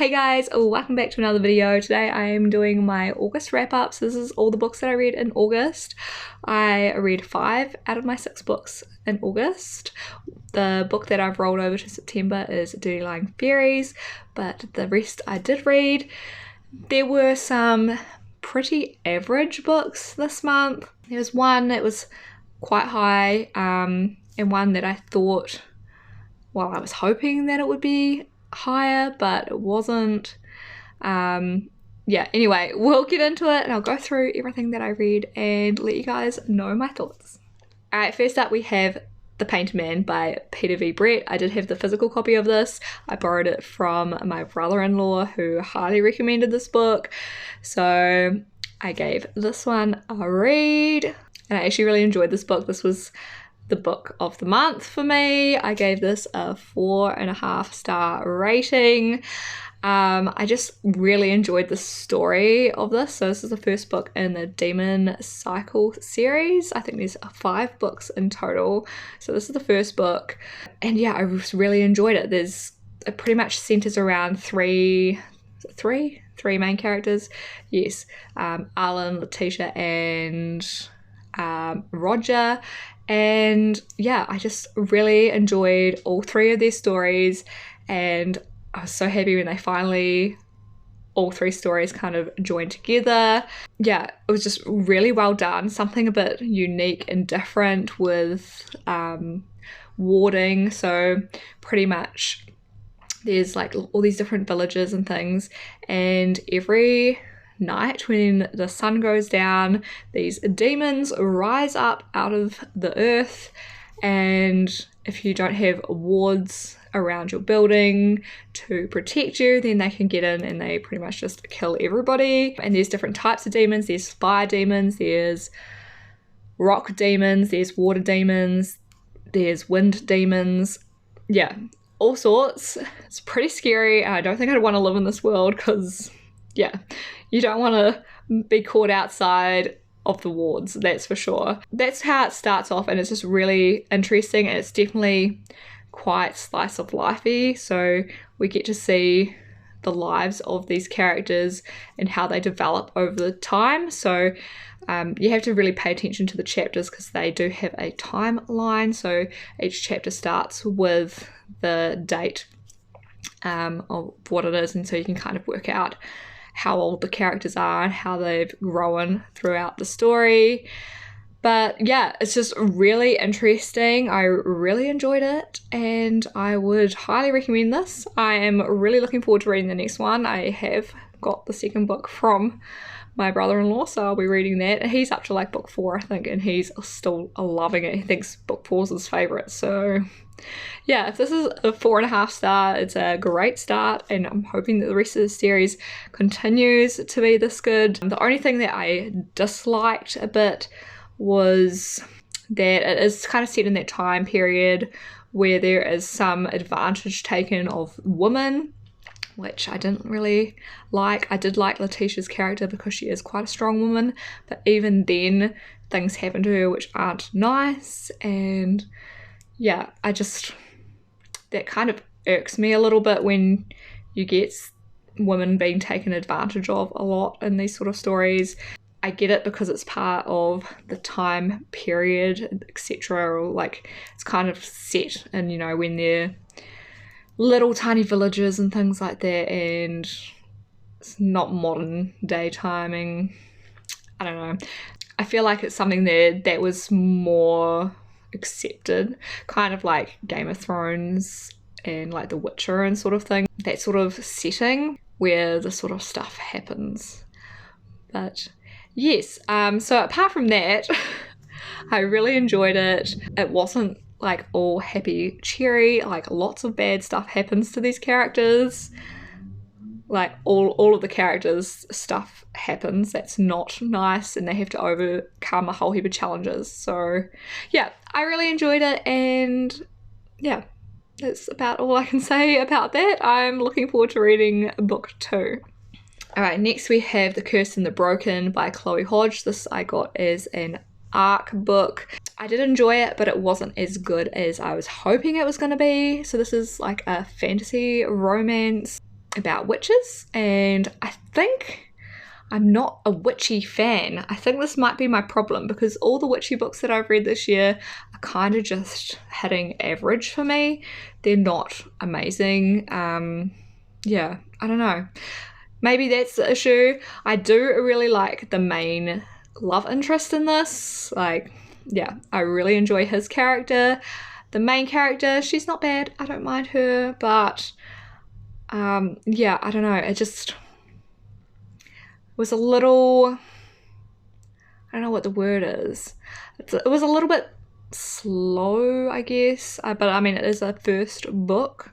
Hey guys, welcome back to another video. Today I am doing my August wrap-up. So this is all the books that I read in August. I read 5 out of my 6 books in August. The book that I've rolled over to September is Dirty Lying Fairies, but the rest I did read. There were some pretty average books this month. There was one that was quite high, and one that I thought, well, I was hoping that it would be higher, but it wasn't. Yeah, anyway, we'll get into it and I'll go through everything that I read and let you guys know my thoughts. Alright, first up we have The Painter Man by Peter V. Brett. I did have the physical copy of this. I borrowed it from my brother-in-law who highly recommended this book. So I gave this one a read and I actually really enjoyed this book. This was the book of the month for me. I gave this a 4.5 star rating. I just really enjoyed the story of this. So this is the first book in the Demon Cycle series. I think there's 5 books in total. So this is the first book. And yeah, I really enjoyed it. It pretty much centers around three main characters. Yes, Arlen, Letitia, and Roger. And yeah, I just really enjoyed all 3 of their stories, and I was so happy when they finally, all 3 stories kind of joined together. Yeah, it was just really well done, something a bit unique and different with warding. So pretty much there's like all these different villages and things, and every night when the sun goes down, these demons rise up out of the earth, and if you don't have wards around your building to protect you, then they can get in and they pretty much just kill everybody. And there's different types of demons. There's fire demons, there's rock demons, there's water demons, there's wind demons. Yeah, all sorts. It's pretty scary, and I don't think I'd want to live in this world because, yeah, you don't want to be caught outside of the wards, that's for sure. That's how it starts off, and it's just really interesting, and it's definitely quite slice of lifey. So we get to see the lives of these characters and how they develop over the time. So you have to really pay attention to the chapters because they do have a timeline. So each chapter starts with the date of what it is, and so you can kind of work out how old the characters are and how they've grown throughout the story. But yeah, it's just really interesting. I really enjoyed it and I would highly recommend this. I am really looking forward to reading the next one. I have got the second book from my brother-in-law, so I'll be reading that. He's up to like book 4, I think, and he's still loving it. He thinks book 4 is his favourite. So yeah, if this is a 4.5 star, it's a great start, and I'm hoping that the rest of the series continues to be this good. The only thing that I disliked a bit was that it is kind of set in that time period where there is some advantage taken of women, which I didn't really like. I did like Letitia's character because she is quite a strong woman, but even then things happen to her which aren't nice, and yeah, that kind of irks me a little bit when you get women being taken advantage of a lot in these sort of stories. I get it because it's part of the time period, etc., or like it's kind of set in, you know, when they're little tiny villages and things like that, and it's not modern day timing. I don't know. I feel like it's something that was more accepted, kind of like Game of Thrones and like The Witcher and sort of thing, that sort of setting where this sort of stuff happens. But yes, so apart from that, I really enjoyed it. It wasn't like all happy cheery, like lots of bad stuff happens to these characters. Like all of the characters' stuff happens that's not nice, and they have to overcome a whole heap of challenges. So yeah, I really enjoyed it, and yeah, that's about all I can say about that. I'm looking forward to reading book 2. Alright, next we have The Cursed and the Broken by Chloe Hodge. This I got as an ARC book. I did enjoy it, but it wasn't as good as I was hoping it was going to be. So this is like a fantasy romance. about witches, and I think I'm not a witchy fan. I think this might be my problem because all the witchy books that I've read this year are kind of just hitting average for me. They're not amazing. Yeah, I don't know. Maybe that's the issue. I do really like the main love interest in this. Like, yeah, I really enjoy his character. The main character, she's not bad. I don't mind her, but yeah, I don't know. It just was a little, I don't know what the word is. It was a little bit slow, I guess. But I mean, it is a first book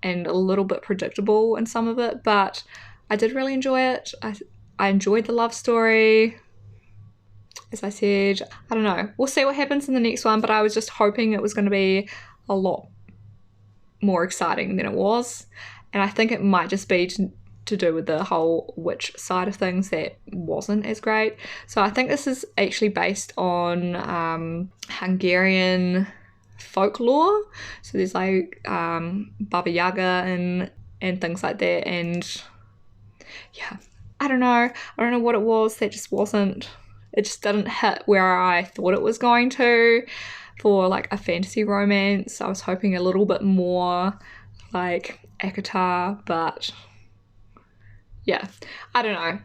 and a little bit predictable in some of it, but I did really enjoy it. I enjoyed the love story. As I said, I don't know. We'll see what happens in the next one, but I was just hoping it was going to be a lot more exciting than it was. And I think it might just be to do with the whole witch side of things that wasn't as great. So I think this is actually based on Hungarian folklore. So there's like Baba Yaga and things like that. And yeah, I don't know what it was that just wasn't, it just didn't hit where I thought it was going to for like a fantasy romance. I was hoping a little bit more like ACOTAR, but yeah, I don't know.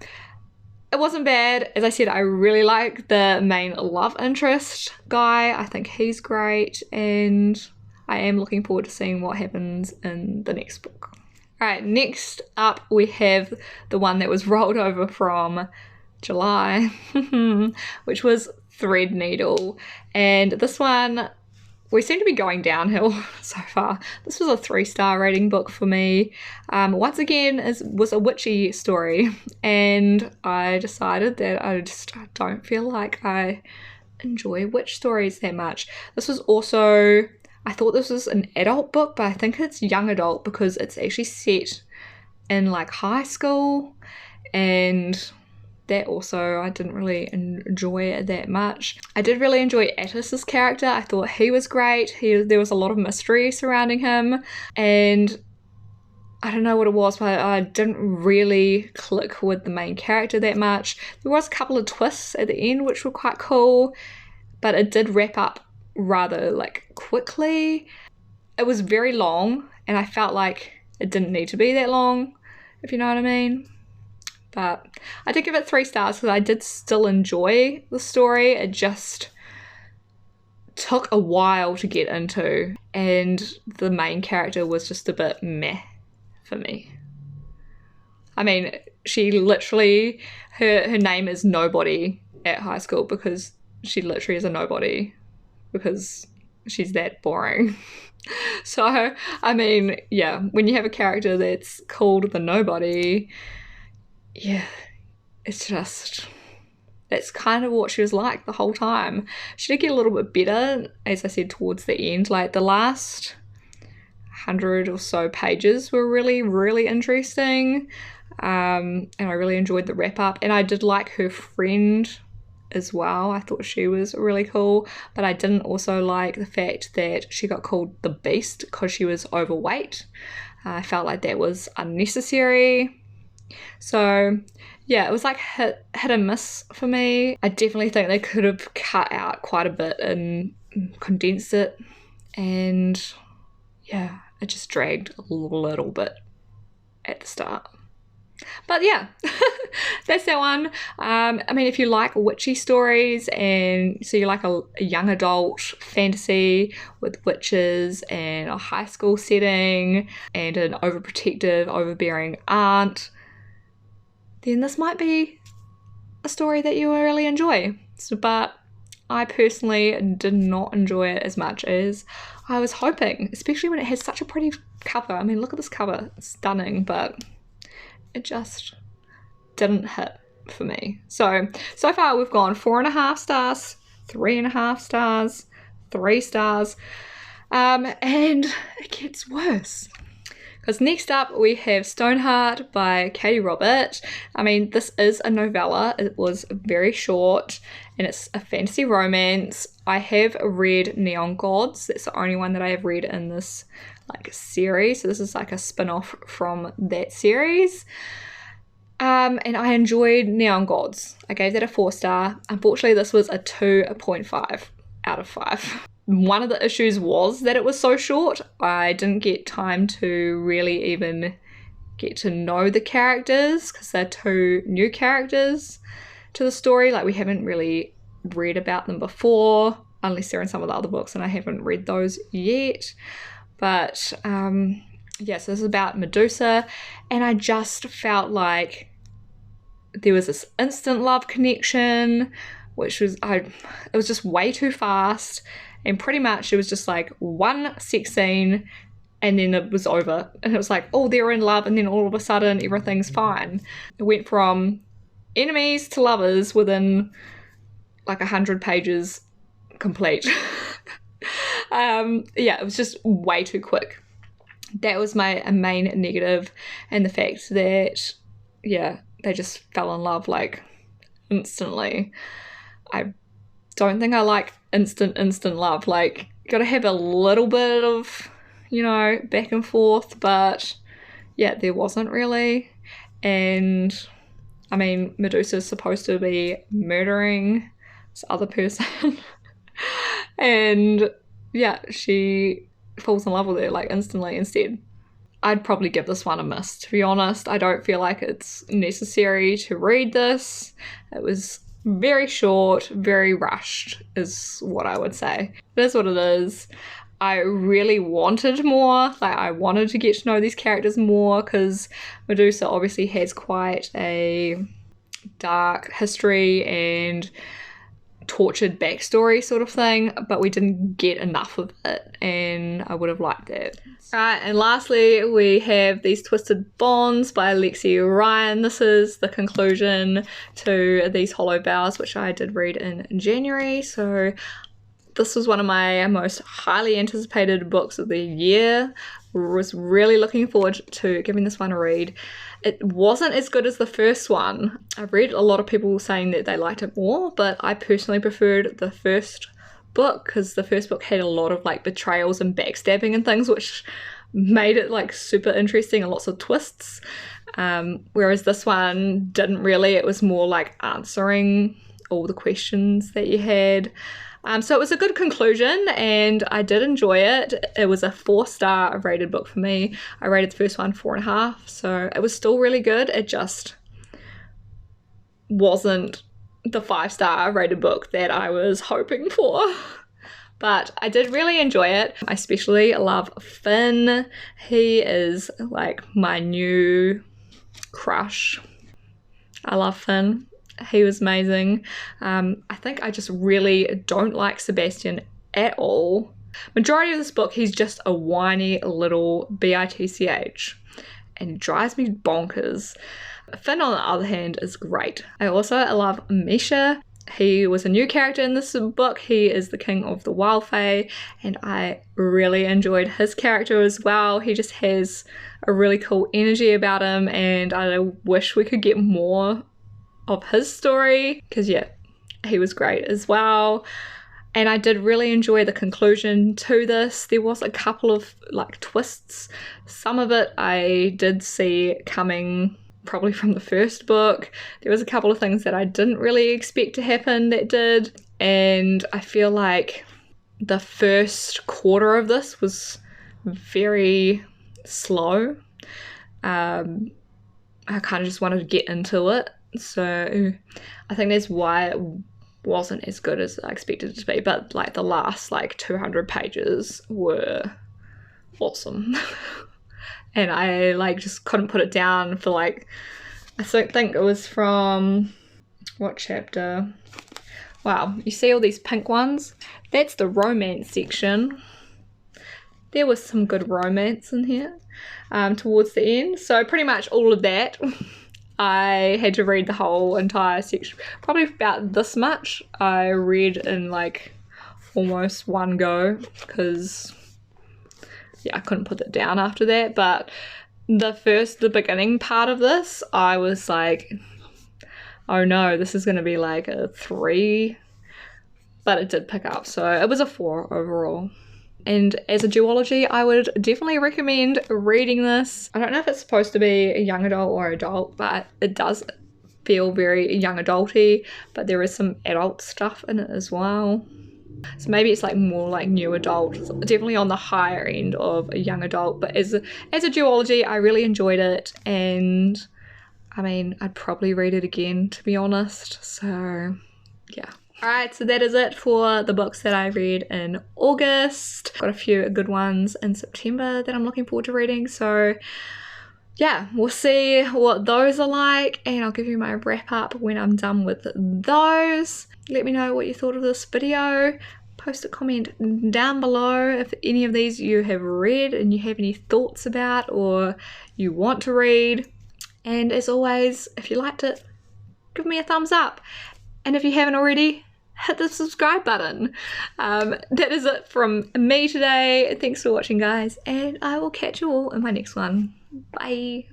It wasn't bad. As I said, I really like the main love interest guy. I think he's great, and I am looking forward to seeing what happens in the next book. All right, next up we have the one that was rolled over from July, which was Threadneedle. And this one, we seem to be going downhill so far. This was a 3-star rating book for me. Once again, was a witchy story, and I decided that I just don't feel like I enjoy witch stories that much. This was also, I thought this was an adult book, but I think it's young adult because it's actually set in like high school, and that also I didn't really enjoy it that much. I did really enjoy Attis's character. I thought he was great. There was a lot of mystery surrounding him, and I don't know what it was, but I didn't really click with the main character that much. There was a couple of twists at the end which were quite cool, but it did wrap up rather like quickly. It was very long, and I felt like it didn't need to be that long, if you know what I mean. But I did give it 3 stars because I did still enjoy the story. It just took a while to get into, and the main character was just a bit meh for me. I mean, she literally, her name is Nobody at high school because she literally is a nobody because she's that boring. So, I mean, yeah, when you have a character that's called the Nobody, yeah, it's just, that's kind of what she was like the whole time. She did get a little bit better, as I said, towards the end. Like the last 100 or so pages were really, really interesting. And I really enjoyed the wrap up. And I did like her friend as well. I thought she was really cool. But I didn't also like the fact that she got called the Beast because she was overweight. I felt like that was unnecessary. So yeah, it was like hit and miss for me. I definitely think they could have cut out quite a bit and condensed it, and yeah, it just dragged a little bit at the start. But yeah, that's that one. I mean, if you like witchy stories, and so you like a young adult fantasy with witches and a high school setting and an overprotective, overbearing aunt, then this might be a story that you will really enjoy. But I personally did not enjoy it as much as I was hoping, especially when it has such a pretty cover. I mean, look at this cover, it's stunning, but it just didn't hit for me. So far we've gone 4.5 stars, 3.5 stars, 3 stars, and it gets worse. Because next up we have Stoneheart by Katee Robert. I mean, this is a novella. It was very short and it's a fantasy romance. I have read Neon Gods. That's the only one that I have read in this like series. So this is like a spin-off from that series. And I enjoyed Neon Gods. I gave that a 4-star. Unfortunately, this was a 2.5 out of 5. One of the issues was that it was so short. I didn't get time to really even get to know the characters because they're 2 new characters to the story. Like, we haven't really read about them before, unless they're in some of the other books, and I haven't read those yet. But yeah, so this is about Medusa, and I just felt like there was this instant love connection, which was it was just way too fast, and pretty much it was just like one sex scene and then it was over, and it was like, oh, they're in love, and then all of a sudden everything's fine. It went from enemies to lovers within like 100 pages complete. Yeah, it was just way too quick. That was my main negative, and the fact that, yeah, they just fell in love like instantly. I don't think I like instant love. Like, you gotta have a little bit of, you know, back and forth, but yeah, there wasn't really. And I mean, Medusa's supposed to be murdering this other person and yeah, she falls in love with her like instantly instead. I'd probably give this one a miss, to be honest. I don't feel like it's necessary to read this. It was very short, very rushed is what I would say. It is what it is. I really wanted more. Like, I wanted to get to know these characters more because Medusa obviously has quite a dark history and tortured backstory sort of thing, but we didn't get enough of it, and I would have liked that. Alright, and lastly we have These Twisted Bonds by Alexi Ryan. This is the conclusion to These Hollow Vows, which I did read in January, so this was one of my most highly anticipated books of the year. Was really looking forward to giving this one a read. It wasn't as good as the first one. I've read a lot of people saying that they liked it more, but I personally preferred the first book because the first book had a lot of like betrayals and backstabbing and things, which made it like super interesting and lots of twists. Whereas this one didn't really. It was more like answering all the questions that you had. So it was a good conclusion and I did enjoy it. It was a 4-star rated book for me. I rated the first one 4.5, so it was still really good. It just wasn't the 5-star rated book that I was hoping for. But I did really enjoy it. I especially love Finn. He is like my new crush. I love Finn. He was amazing. I think I just really don't like Sebastian at all. Majority of this book, he's just a whiny little bitch and it drives me bonkers. Finn, on the other hand, is great. I also love Misha. He was a new character in this book. He is the king of the Wild Fae, and I really enjoyed his character as well. He just has a really cool energy about him, and I wish we could get more of his story because yeah, he was great as well. And I did really enjoy the conclusion to this. There was a couple of like twists. Some of it I did see coming probably from the first book. There was a couple of things that I didn't really expect to happen that did, and I feel like the first quarter of this was very slow. I kind of just wanted to get into it. So I think that's why it wasn't as good as I expected it to be, but like the last like 200 pages were awesome. And I like just couldn't put it down for like, I think it was from what chapter? Wow, you see all these pink ones? That's the romance section. There was some good romance in here towards the end, so pretty much all of that I had to read the whole entire section, probably about this much. I read in like almost one go because yeah, I couldn't put it down after that. But the beginning part of this, I was like, oh no, this is going to be like a 3 but it did pick up, so it was a 4 overall. And as a duology, I would definitely recommend reading this. I don't know if it's supposed to be a young adult or adult, but it does feel very young adulty, but there is some adult stuff in it as well. So maybe it's like more like new adult, definitely on the higher end of a young adult, but as a duology, I really enjoyed it, and I mean, I'd probably read it again, to be honest, so yeah. Alright, so that is it for the books that I read in August. Got a few good ones in September that I'm looking forward to reading, so yeah, we'll see what those are like, and I'll give you my wrap up when I'm done with those. Let me know what you thought of this video. Post a comment down below if any of these you have read and you have any thoughts about or you want to read. And as always, if you liked it, give me a thumbs up. And if you haven't already, hit the subscribe button. That is it from me today. Thanks for watching, guys, and I will catch you all in my next one. Bye.